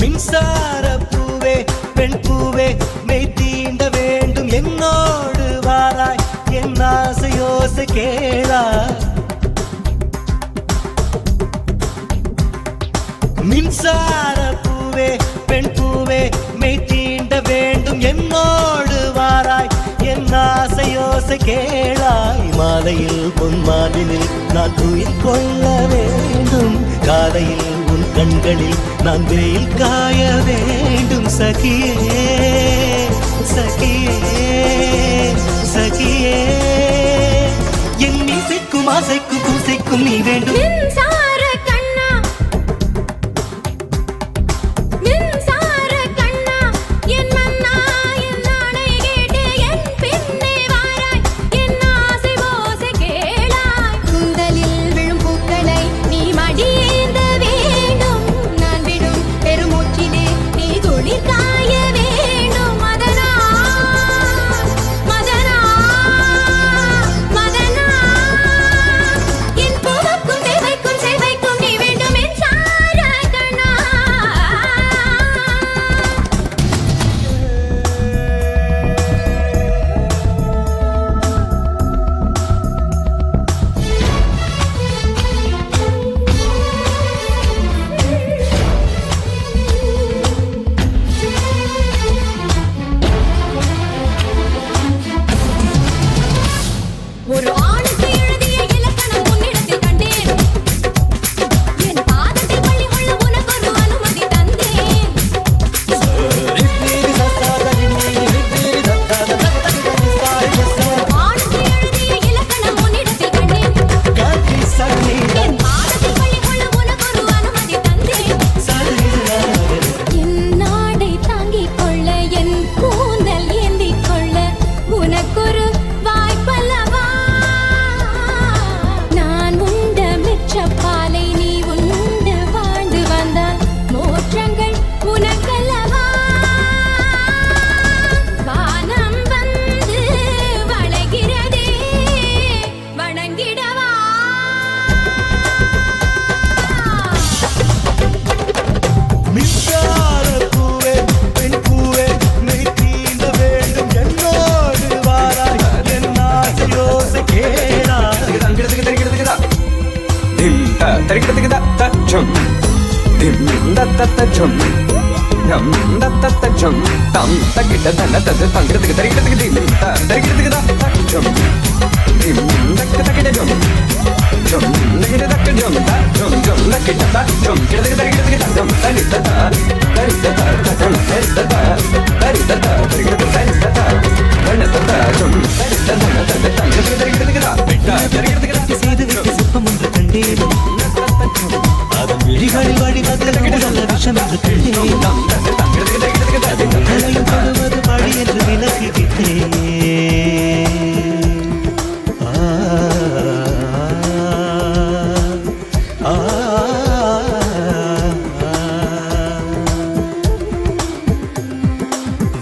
மின்சார பூவே பெண் பூவே மெய் தீண்ட வேண்டும் என்னோடு வாராய் என் ஆசையோசை கேளாய் மின்சார பூவே பெண் பூவே மெய் தீண்ட வேண்டும் என்னோடு வாராய் என் ஆசையோசை கேளாய் மாலையில் பொன்மாலினில் நான் துயில் கொள்ள வேண்டும் காலையில் உன் கண்களில் நான் வெயில் காய வேண்டும் சகியே சகியே சகியே என் இசைக்கும் ஆசைக்கும் பூசைக்கும் நீ வேண்டும் அதன் விழிகளில் வழிவதில் விஷம் என்று கண்டேன் படி என்று விலகுகிறேன்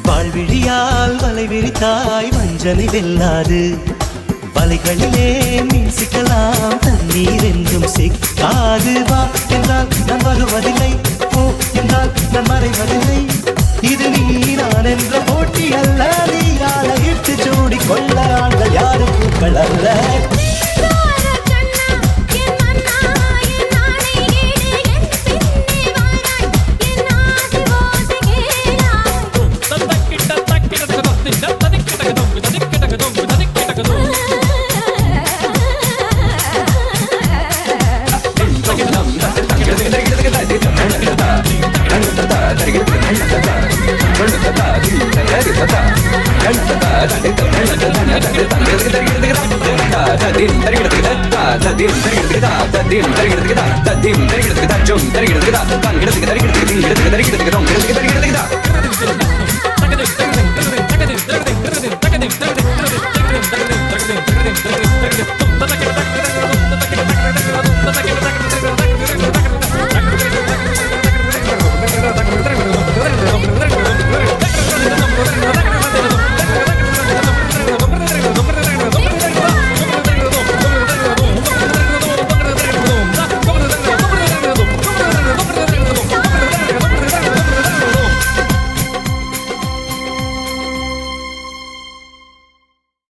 வாழ்விழியால் வலை விரித்தாய் வஞ்சனை வெல்லாது வலைகளிலே மீன் சிக்கலாம் தண்ணீர் என்றும் சிக்காது வா என்றால் நான் வருவதில்லை போ என்றால் நான் மறைவதில்லை இது நீ நான் என்ற போட்டி அல்ல நீரால இட்டு சூடி கொள்ள ஆண்கள் யாரும் பூக்கள் அல்ல Jom,